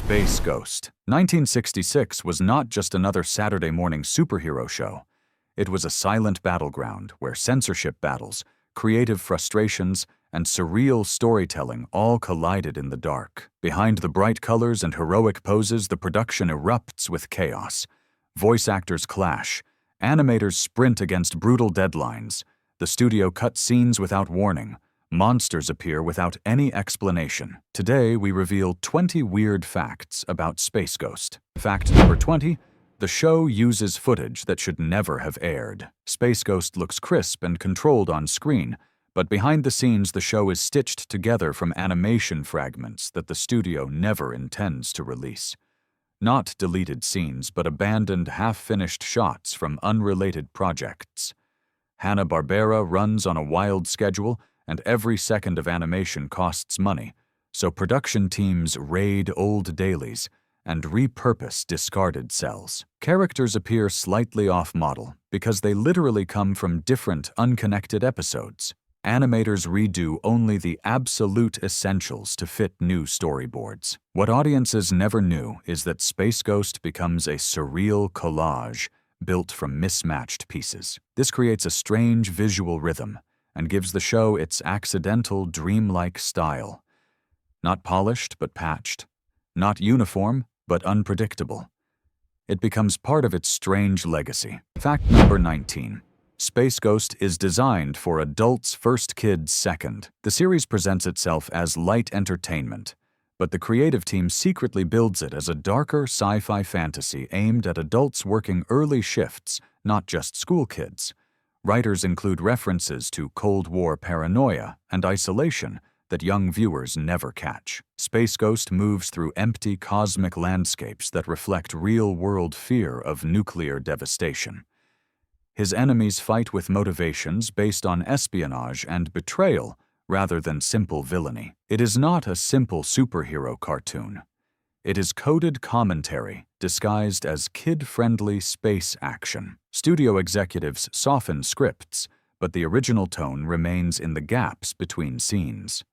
Space Ghost. 1966 was not just another Saturday morning superhero show. It was a silent battleground where censorship battles, creative frustrations, and surreal storytelling all collided in the dark. Behind the bright colors and heroic poses, the production erupts with chaos. Voice actors clash. Animators sprint against brutal deadlines. The studio cuts scenes without warning. Monsters appear without any explanation. Today, we reveal 20 weird facts about Space Ghost. Fact number 20. The show uses footage that should never have aired. Space Ghost looks crisp and controlled on screen, but behind the scenes the show is stitched together from animation fragments that the studio never intends to release. Not deleted scenes, but abandoned half-finished shots from unrelated projects. Hanna-Barbera runs on a wild schedule, and every second of animation costs money, so production teams raid old dailies and repurpose discarded cells. Characters appear slightly off-model because they literally come from different, unconnected episodes. Animators redo only the absolute essentials to fit new storyboards. What audiences never knew is that Space Ghost becomes a surreal collage built from mismatched pieces. This creates a strange visual rhythm and gives the show its accidental, dreamlike style. Not polished, but patched. Not uniform, but unpredictable. It becomes part of its strange legacy. Fact number 19. Space Ghost is designed for adults first, kids second. The series presents itself as light entertainment, but the creative team secretly builds it as a darker sci-fi fantasy aimed at adults working early shifts, not just school kids. Writers include references to Cold War paranoia and isolation that young viewers never catch. Space Ghost moves through empty cosmic landscapes that reflect real-world fear of nuclear devastation. His enemies fight with motivations based on espionage and betrayal rather than simple villainy. It is not a simple superhero cartoon. It is coded commentary disguised as kid-friendly space action. Studio executives soften scripts, but the original tone remains in the gaps between scenes.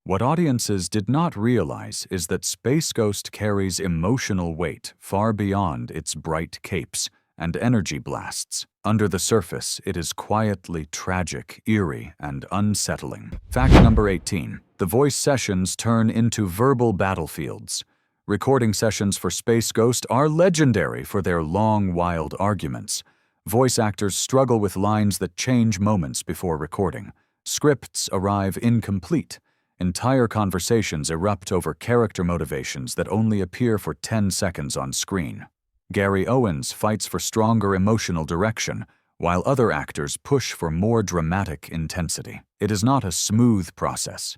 What audiences did not realize is that Space Ghost carries emotional weight far beyond its bright capes and energy blasts. Under the surface, it is quietly tragic, eerie, and unsettling. Fact number 18. The voice sessions turn into verbal battlefields. Recording sessions for Space Ghost are legendary for their long, wild arguments. Voice actors struggle with lines that change moments before recording. Scripts arrive incomplete. Entire conversations erupt over character motivations that only appear for 10 seconds on screen. Gary Owens fights for stronger emotional direction, while other actors push for more dramatic intensity. It is not a smooth process.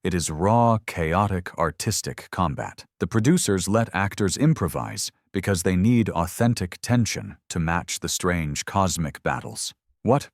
It is raw, chaotic, artistic combat. The producers let actors improvise because they need authentic tension to match the strange cosmic battles. What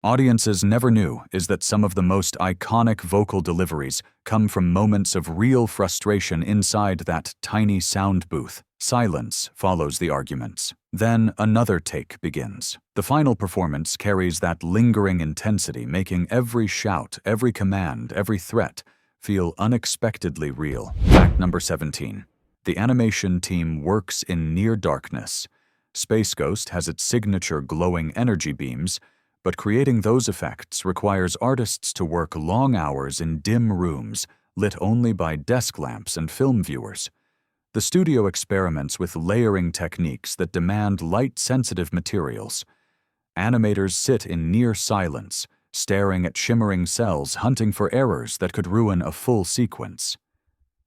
audiences never knew is that some of the most iconic vocal deliveries come from moments of real frustration inside that tiny sound booth. Silence follows the arguments. Then another take begins. The final performance carries that lingering intensity, making every shout, every command, every threat feel unexpectedly real. Fact number 17. The animation team works in near darkness. Space Ghost has its signature glowing energy beams, but creating those effects requires artists to work long hours in dim rooms, lit only by desk lamps and film viewers. The studio experiments with layering techniques that demand light-sensitive materials. Animators sit in near silence, staring at shimmering cells, hunting for errors that could ruin a full sequence.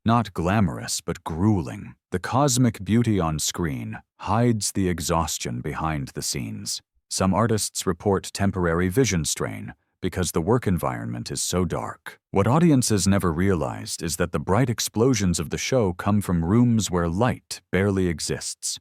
Not glamorous, but grueling. The cosmic beauty on screen hides the exhaustion behind the scenes. Some artists report temporary vision strain because the work environment is so dark. What audiences never realized is that the bright explosions of the show come from rooms where light barely exists.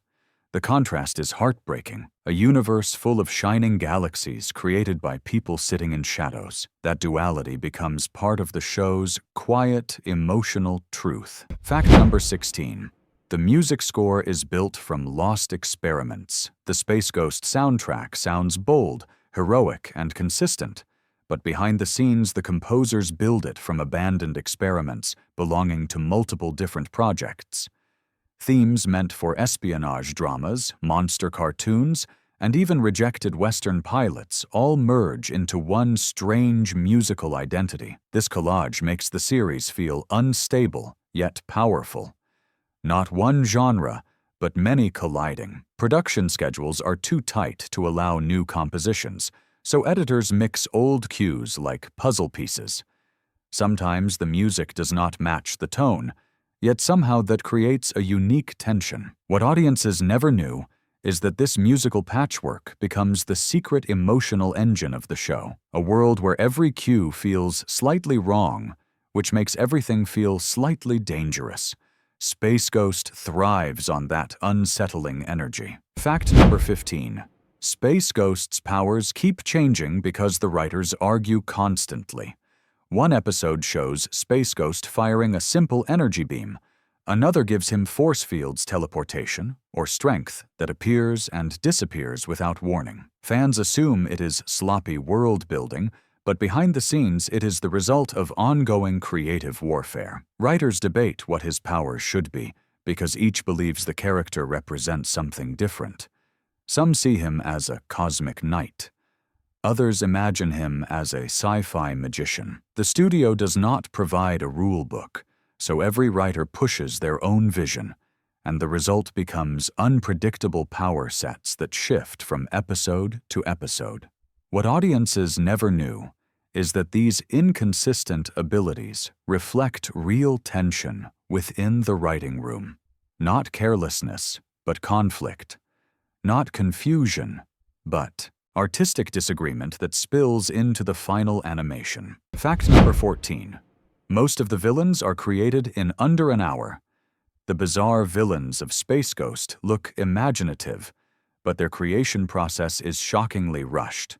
The contrast is heartbreaking, a universe full of shining galaxies created by people sitting in shadows. That duality becomes part of the show's quiet, emotional truth. Fact number 16. The music score is built from lost experiments. The Space Ghost soundtrack sounds bold, heroic, and consistent, but behind the scenes the composers build it from abandoned experiments belonging to multiple different projects. Themes meant for espionage dramas, monster cartoons, and even rejected Western pilots all merge into one strange musical identity. This collage makes the series feel unstable, yet powerful. Not one genre, but many colliding. Production schedules are too tight to allow new compositions, so editors mix old cues like puzzle pieces. Sometimes the music does not match the tone, yet somehow that creates a unique tension. What audiences never knew is that this musical patchwork becomes the secret emotional engine of the show, a world where every cue feels slightly wrong, which makes everything feel slightly dangerous. Space Ghost thrives on that unsettling energy. Fact number 15. Space Ghost's powers keep changing because the writers argue constantly. One episode shows Space Ghost firing a simple energy beam. Another gives him force fields teleportation, or strength that appears and disappears without warning. Fans assume it is sloppy world building, but behind the scenes it is the result of ongoing creative warfare. Writers debate what his powers should be, because each believes the character represents something different. Some see him as a cosmic knight. Others imagine him as a sci-fi magician. The studio does not provide a rule book, so every writer pushes their own vision, and the result becomes unpredictable power sets that shift from episode to episode. What audiences never knew is that these inconsistent abilities reflect real tension within the writing room. Not carelessness, but conflict. Not confusion, but artistic disagreement that spills into the final animation. Fact number 14. Most of the villains are created in under an hour. The bizarre villains of Space Ghost look imaginative, but their creation process is shockingly rushed.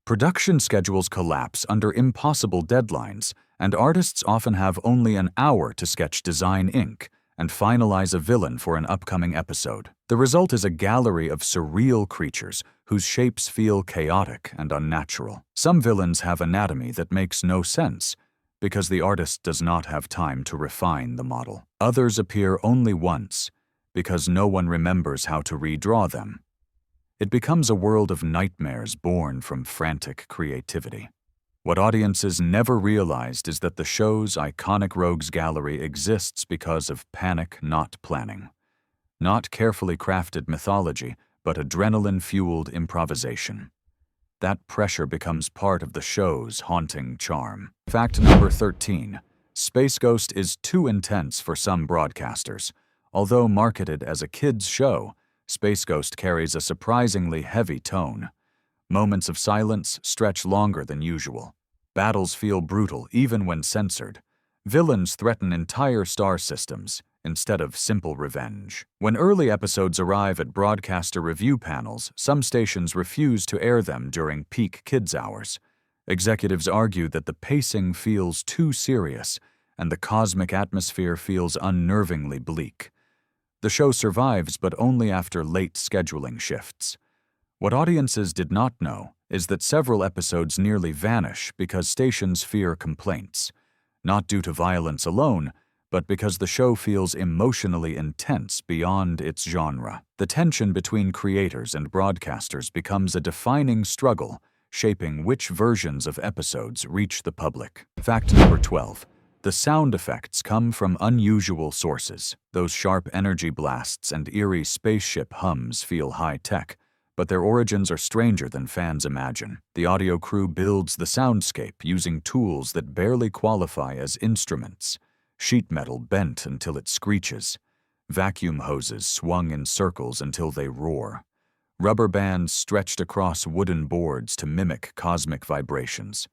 Production schedules collapse under impossible deadlines, and artists often have only an hour to sketch design ink and finalize a villain for an upcoming episode. The result is a gallery of surreal creatures whose shapes feel chaotic and unnatural. Some villains have anatomy that makes no sense because the artist does not have time to refine the model. Others appear only once because no one remembers how to redraw them. It becomes a world of nightmares born from frantic creativity. What audiences never realized is that the show's iconic rogues gallery exists because of panic, not planning. Not carefully crafted mythology, but adrenaline-fueled improvisation. That pressure becomes part of the show's haunting charm. Fact number 13. Space Ghost is too intense for some broadcasters. Although marketed as a kids' show, Space Ghost carries a surprisingly heavy tone. Moments of silence stretch longer than usual. Battles feel brutal even when censored. Villains threaten entire star systems instead of simple revenge. When early episodes arrive at broadcaster review panels, some stations refuse to air them during peak kids' hours. Executives argue that the pacing feels too serious and the cosmic atmosphere feels unnervingly bleak. The show survives, but only after late scheduling shifts. What audiences did not know is that several episodes nearly vanish because stations fear complaints, not due to violence alone, but because the show feels emotionally intense beyond its genre. The tension between creators and broadcasters becomes a defining struggle, shaping which versions of episodes reach the public. Fact number 12. The sound effects come from unusual sources. Those sharp energy blasts and eerie spaceship hums feel high-tech, but their origins are stranger than fans imagine. The audio crew builds the soundscape using tools that barely qualify as instruments. Sheet metal bent until it screeches. Vacuum hoses swung in circles until they roar. Rubber bands stretched across wooden boards to mimic cosmic vibrations.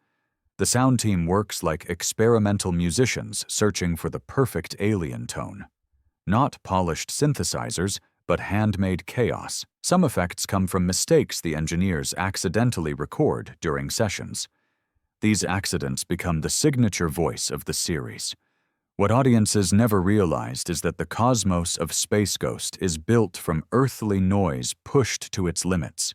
The sound team works like experimental musicians searching for the perfect alien tone. Not polished synthesizers, but handmade chaos. Some effects come from mistakes the engineers accidentally record during sessions. These accidents become the signature voice of the series. What audiences never realized is that the cosmos of Space Ghost is built from earthly noise pushed to its limits.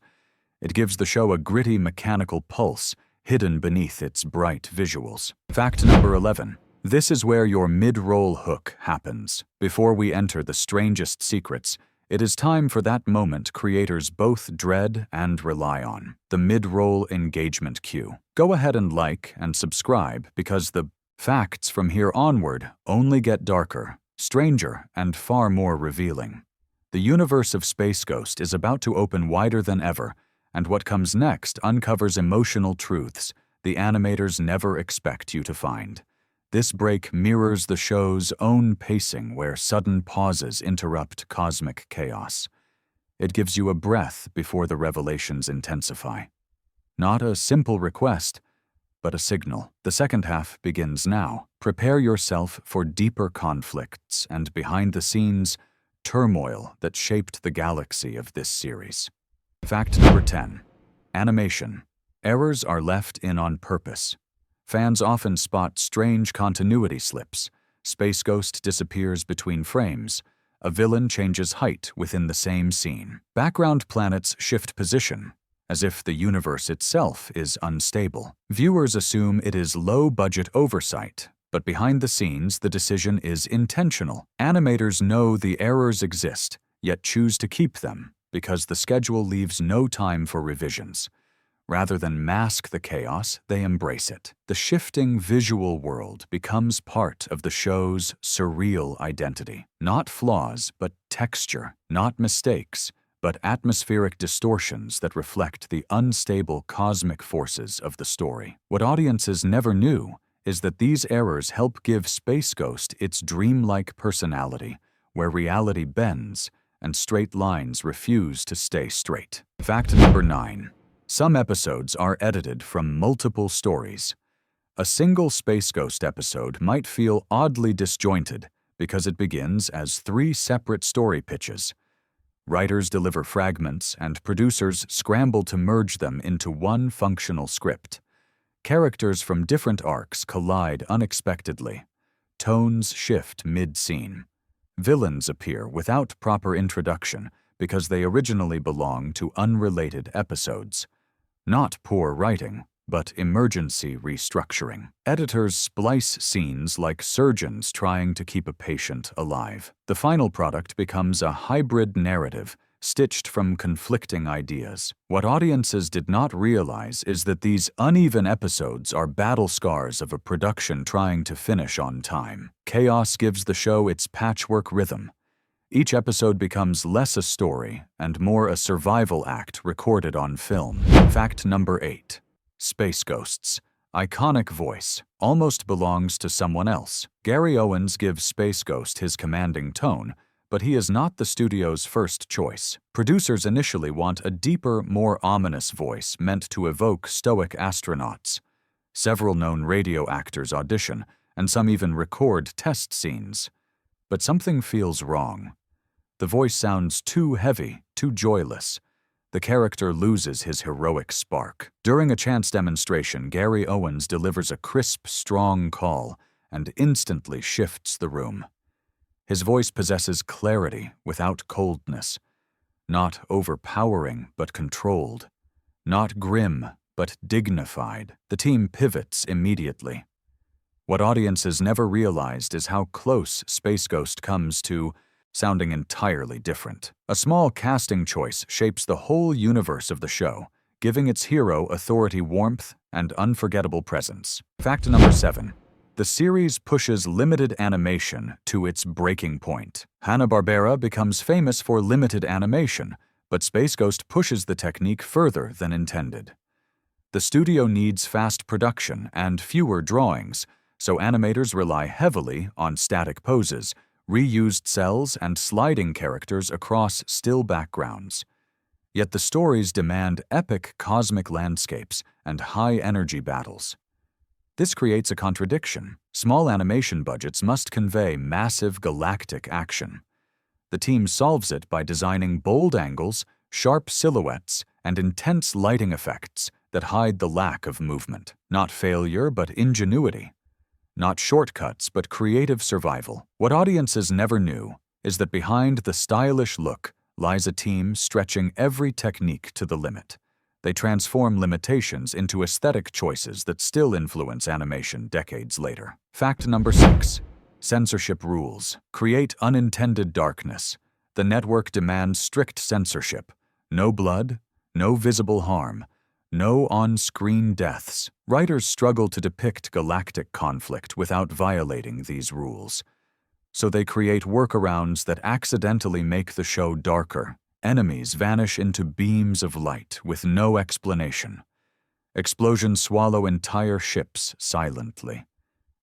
It gives the show a gritty mechanical pulse hidden beneath its bright visuals. Fact number 11. This is where your mid-roll hook happens. Before we enter the strangest secrets, it is time for that moment creators both dread and rely on, the mid-roll engagement cue. Go ahead and like and subscribe because the facts from here onward only get darker, stranger, and far more revealing. The universe of Space Ghost is about to open wider than ever, and what comes next uncovers emotional truths the animators never expect you to find. This break mirrors the show's own pacing where sudden pauses interrupt cosmic chaos. It gives you a breath before the revelations intensify. Not a simple request, but a signal. The second half begins now. Prepare yourself for deeper conflicts and behind-the-scenes turmoil that shaped the galaxy of this series. Fact number 10. Animation. Errors are left in on purpose. Fans often spot strange continuity slips. Space Ghost disappears between frames. A villain changes height within the same scene. Background planets shift position, as if the universe itself is unstable. Viewers assume it is low-budget oversight, but behind the scenes the decision is intentional. Animators know the errors exist, yet choose to keep them, because the schedule leaves no time for revisions. Rather than mask the chaos, they embrace it. The shifting visual world becomes part of the show's surreal identity. Not flaws, but texture. Not mistakes, but atmospheric distortions that reflect the unstable cosmic forces of the story. What audiences never knew is that these errors help give Space Ghost its dreamlike personality, where reality bends and straight lines refuse to stay straight. Fact number 9. Some episodes are edited from multiple stories. A single Space Ghost episode might feel oddly disjointed because it begins as 3 separate story pitches. Writers deliver fragments, and producers scramble to merge them into one functional script. Characters from different arcs collide unexpectedly. Tones shift mid-scene. Villains appear without proper introduction because they originally belong to unrelated episodes. Not poor writing, but emergency restructuring. Editors splice scenes like surgeons trying to keep a patient alive. The final product becomes a hybrid narrative stitched from conflicting ideas. What audiences did not realize is that these uneven episodes are battle scars of a production trying to finish on time. Chaos gives the show its patchwork rhythm. Each episode becomes less a story and more a survival act recorded on film. Fact number 8. Space Ghost's iconic voice almost belongs to someone else. Gary Owens gives Space Ghost his commanding tone, but he is not the studio's first choice. Producers initially want a deeper, more ominous voice meant to evoke stoic astronauts. Several known radio actors audition, and some even record test scenes. But something feels wrong. The voice sounds too heavy, too joyless. The character loses his heroic spark. During a chance demonstration, Gary Owens delivers a crisp, strong call and instantly shifts the room. His voice possesses clarity without coldness. Not overpowering, but controlled. Not grim, but dignified. The team pivots immediately. What audiences never realized is how close Space Ghost comes to sounding entirely different. A small casting choice shapes the whole universe of the show, giving its hero authority, warmth, and unforgettable presence. Fact number 7. The series pushes limited animation to its breaking point. Hanna-Barbera becomes famous for limited animation, but Space Ghost pushes the technique further than intended. The studio needs fast production and fewer drawings, so animators rely heavily on static poses, reused cells, and sliding characters across still backgrounds. Yet the stories demand epic cosmic landscapes and high-energy battles. This creates a contradiction. Small animation budgets must convey massive galactic action. The team solves it by designing bold angles, sharp silhouettes, and intense lighting effects that hide the lack of movement. Not failure, but ingenuity. Not shortcuts, but creative survival. What audiences never knew is that behind the stylish look lies a team stretching every technique to the limit. They transform limitations into aesthetic choices that still influence animation decades later. Fact number 6. Censorship rules create unintended darkness. The network demands strict censorship. No blood, no visible harm, no on-screen deaths. Writers struggle to depict galactic conflict without violating these rules. So they create workarounds that accidentally make the show darker. Enemies vanish into beams of light with no explanation. Explosions swallow entire ships silently.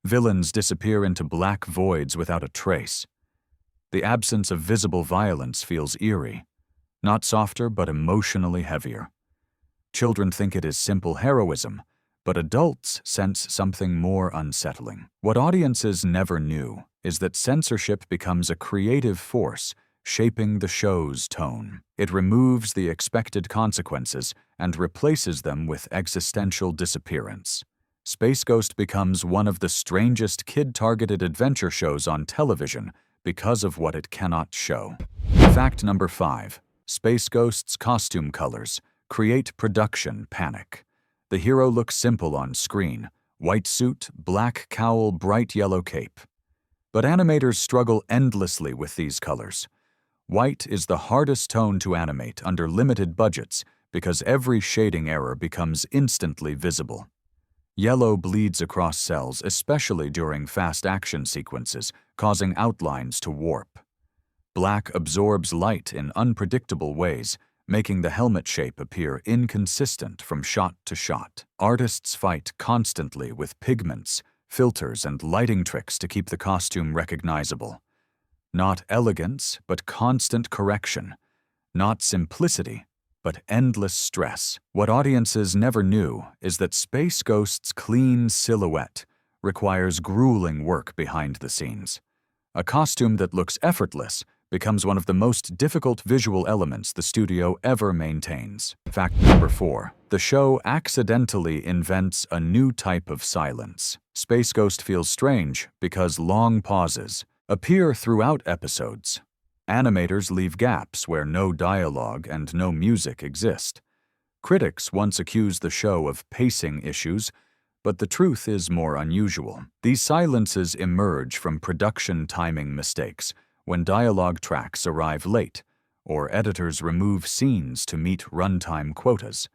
Villains disappear into black voids without a trace. The absence of visible violence feels eerie, not softer but emotionally heavier. Children think it is simple heroism, but adults sense something more unsettling. What audiences never knew is that censorship becomes a creative force shaping the show's tone. It removes the expected consequences and replaces them with existential disappearance. Space Ghost becomes one of the strangest kid-targeted adventure shows on television because of what it cannot show. Fact number 5. Space Ghost's costume colors create production panic. The hero looks simple on screen: white suit, black cowl, bright yellow cape. But animators struggle endlessly with these colors. White is the hardest tone to animate under limited budgets because every shading error becomes instantly visible. Yellow bleeds across cells, especially during fast action sequences, causing outlines to warp. Black absorbs light in unpredictable ways, making the helmet shape appear inconsistent from shot to shot. Artists fight constantly with pigments, filters, and lighting tricks to keep the costume recognizable. Not elegance, but constant correction. Not simplicity, but endless stress. What audiences never knew is that Space Ghost's clean silhouette requires grueling work behind the scenes. A costume that looks effortless becomes one of the most difficult visual elements the studio ever maintains. Fact number 4. The show accidentally invents a new type of silence. Space Ghost feels strange because long pauses appear throughout episodes. Animators leave gaps where no dialogue and no music exist. Critics once accused the show of pacing issues, but the truth is more unusual. These silences emerge from production timing mistakes, when dialogue tracks arrive late, or editors remove scenes to meet runtime quotas.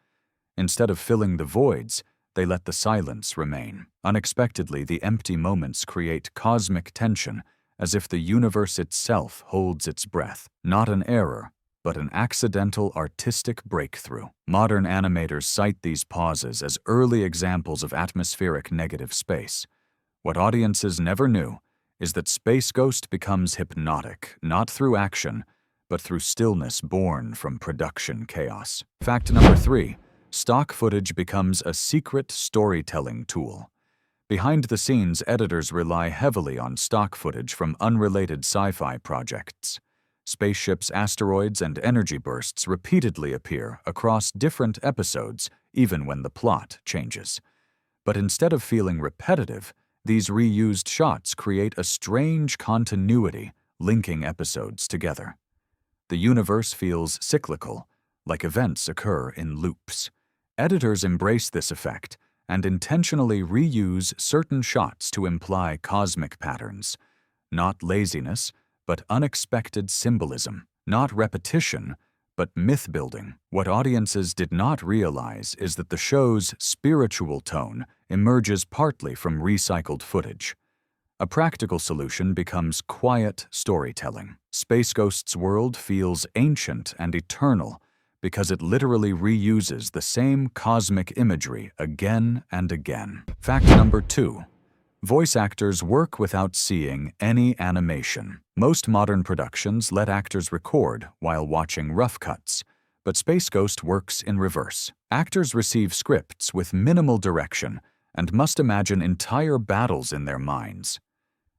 Instead of filling the voids, they let the silence remain. Unexpectedly, the empty moments create cosmic tension, as if the universe itself holds its breath. Not an error, but an accidental artistic breakthrough. Modern animators cite these pauses as early examples of atmospheric negative space. What audiences never knew is that Space Ghost becomes hypnotic, not through action, but through stillness born from production chaos. Fact number 3. Stock footage becomes a secret storytelling tool. Behind the scenes, editors rely heavily on stock footage from unrelated sci-fi projects. Spaceships, asteroids, and energy bursts repeatedly appear across different episodes, even when the plot changes. But instead of feeling repetitive, these reused shots create a strange continuity, linking episodes together. The universe feels cyclical, like events occur in loops. Editors embrace this effect and intentionally reuse certain shots to imply cosmic patterns. Not laziness, but unexpected symbolism. Not repetition, but myth-building. What audiences did not realize is that the show's spiritual tone emerges partly from recycled footage. A practical solution becomes quiet storytelling. Space Ghost's world feels ancient and eternal because it literally reuses the same cosmic imagery again and again. Fact number 2. Voice actors work without seeing any animation. Most modern productions let actors record while watching rough cuts, but Space Ghost works in reverse. Actors receive scripts with minimal direction and must imagine entire battles in their minds.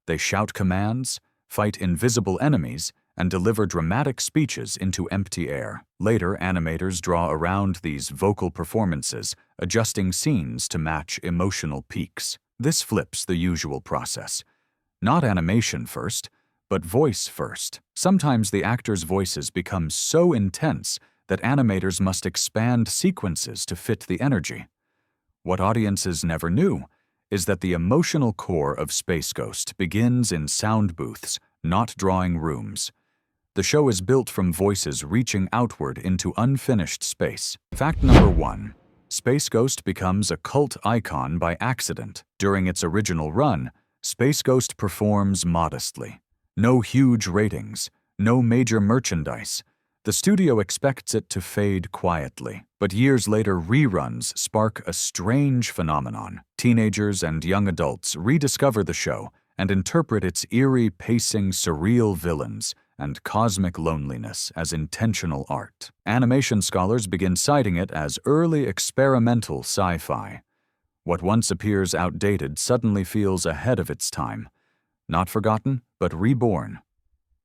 They shout commands, fight invisible enemies, and deliver dramatic speeches into empty air. Later, animators draw around these vocal performances, adjusting scenes to match emotional peaks. This flips the usual process. Not animation first, but voice first. Sometimes the actors' voices become so intense that animators must expand sequences to fit the energy. What audiences never knew is that the emotional core of Space Ghost begins in sound booths, not drawing rooms. The show is built from voices reaching outward into unfinished space. Fact number 1. Space Ghost becomes a cult icon by accident. During its original run, Space Ghost performs modestly. No huge ratings, no major merchandise. The studio expects it to fade quietly, but years later reruns spark a strange phenomenon. Teenagers and young adults rediscover the show and interpret its eerie, pacing, surreal villains and cosmic loneliness as intentional art. Animation scholars begin citing it as early experimental sci-fi. What once appears outdated suddenly feels ahead of its time. Not forgotten, but reborn.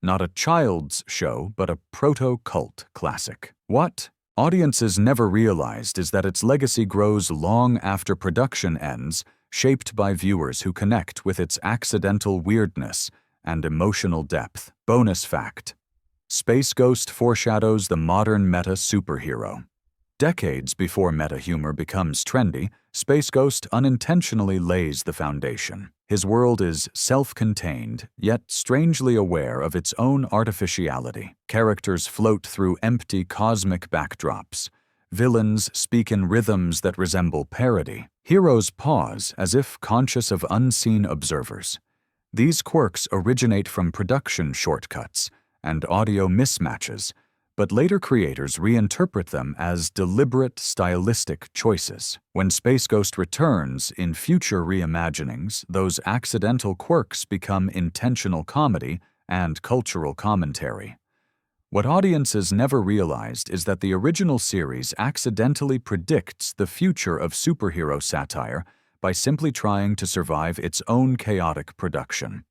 Not a child's show, but a proto-cult classic. What audiences never realized is that its legacy grows long after production ends, shaped by viewers who connect with its accidental weirdness and emotional depth. Bonus fact: Space Ghost foreshadows the modern meta superhero. Decades before meta humor becomes trendy, Space Ghost unintentionally lays the foundation. His world is self-contained, yet strangely aware of its own artificiality. Characters float through empty cosmic backdrops. Villains speak in rhythms that resemble parody. Heroes pause as if conscious of unseen observers. These quirks originate from production shortcuts and audio mismatches, but later creators reinterpret them as deliberate stylistic choices. When Space Ghost returns in future reimaginings, those accidental quirks become intentional comedy and cultural commentary. What audiences never realized is that the original series accidentally predicts the future of superhero satire by simply trying to survive its own chaotic production.